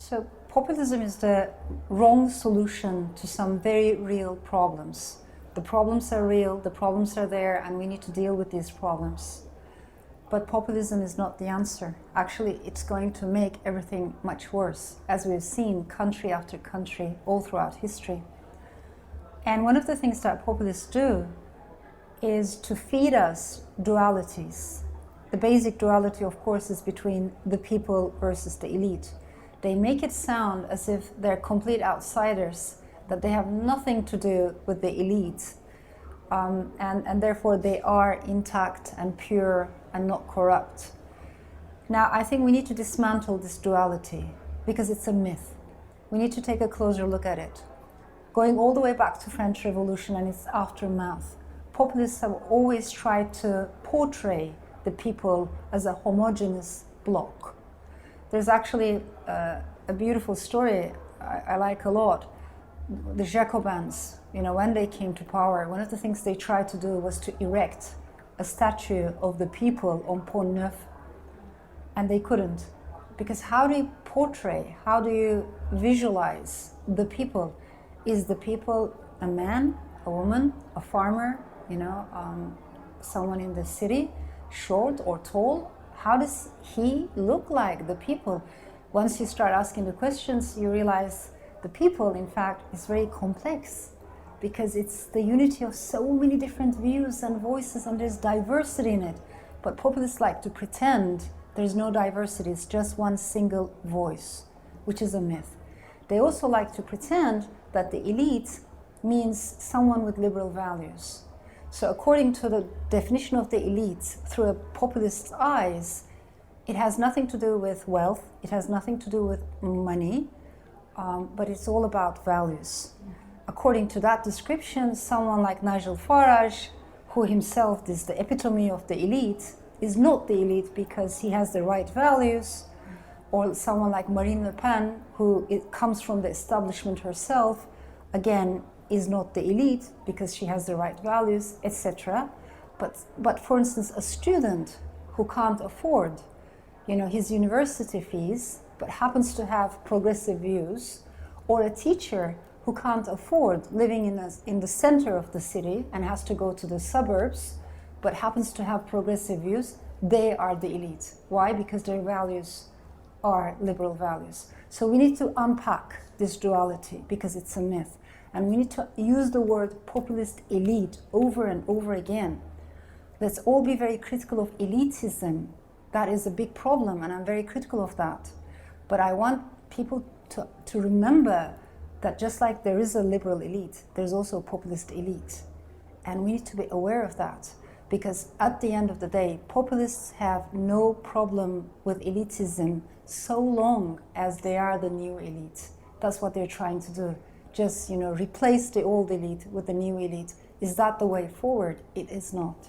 So populism is the wrong solution to some very real problems. The problems are real, the problems are there, and we need to deal with these problems. But populism is not the answer. Actually, it's going to make everything much worse, as we've seen country after country all throughout history. And one of the things that populists do is to feed us dualities. The basic duality, of course, is between the people versus the elite. They make it sound as if they're complete outsiders, that they have nothing to do with the elite, and therefore they are intact and pure and not corrupt. Now, I think we need to dismantle this duality because it's a myth. We need to take a closer look at it. Going all the way back to French Revolution and its aftermath, populists have always tried to portray the people as a homogeneous bloc. There's actually a beautiful story I like a lot. The Jacobins, when they came to power, one of the things they tried to do was to erect a statue of the people on Pont Neuf, and they couldn't. Because how do you portray, how do you visualize the people? Is the people a man, a woman, a farmer, someone in the city, short or tall? How does he look like, the people? Once you start asking the questions, you realize the people, in fact, is very complex because it's the unity of so many different views and voices, and there's diversity in it. But populists like to pretend there's no diversity, it's just one single voice, which is a myth. They also like to pretend that the elite means someone with liberal values. So according to the definition of the elite, through a populist's eyes, it has nothing to do with wealth, it has nothing to do with money, but it's all about values. According to that description, someone like Nigel Farage, who himself is the epitome of the elite, is not the elite because he has the right values, or someone like Marine Le Pen, who comes from the establishment herself, again, is not the elite because she has the right values, etc. But for instance, a student who can't afford his university fees, but happens to have progressive views, or a teacher who can't afford living in the center of the city and has to go to the suburbs, but happens to have progressive views, they are the elite. Why? Because their values are liberal values. So we need to unpack this duality because it's a myth. And we need to use the word populist elite over and over again. Let's all be very critical of elitism. That is a big problem, and I'm very critical of that. But I want people to remember that just like there is a liberal elite, there's also a populist elite. And we need to be aware of that, because at the end of the day, populists have no problem with elitism so long as they are the new elite. That's what they're trying to do. Just, replace the old elite with the new elite. Is that the way forward? It is not.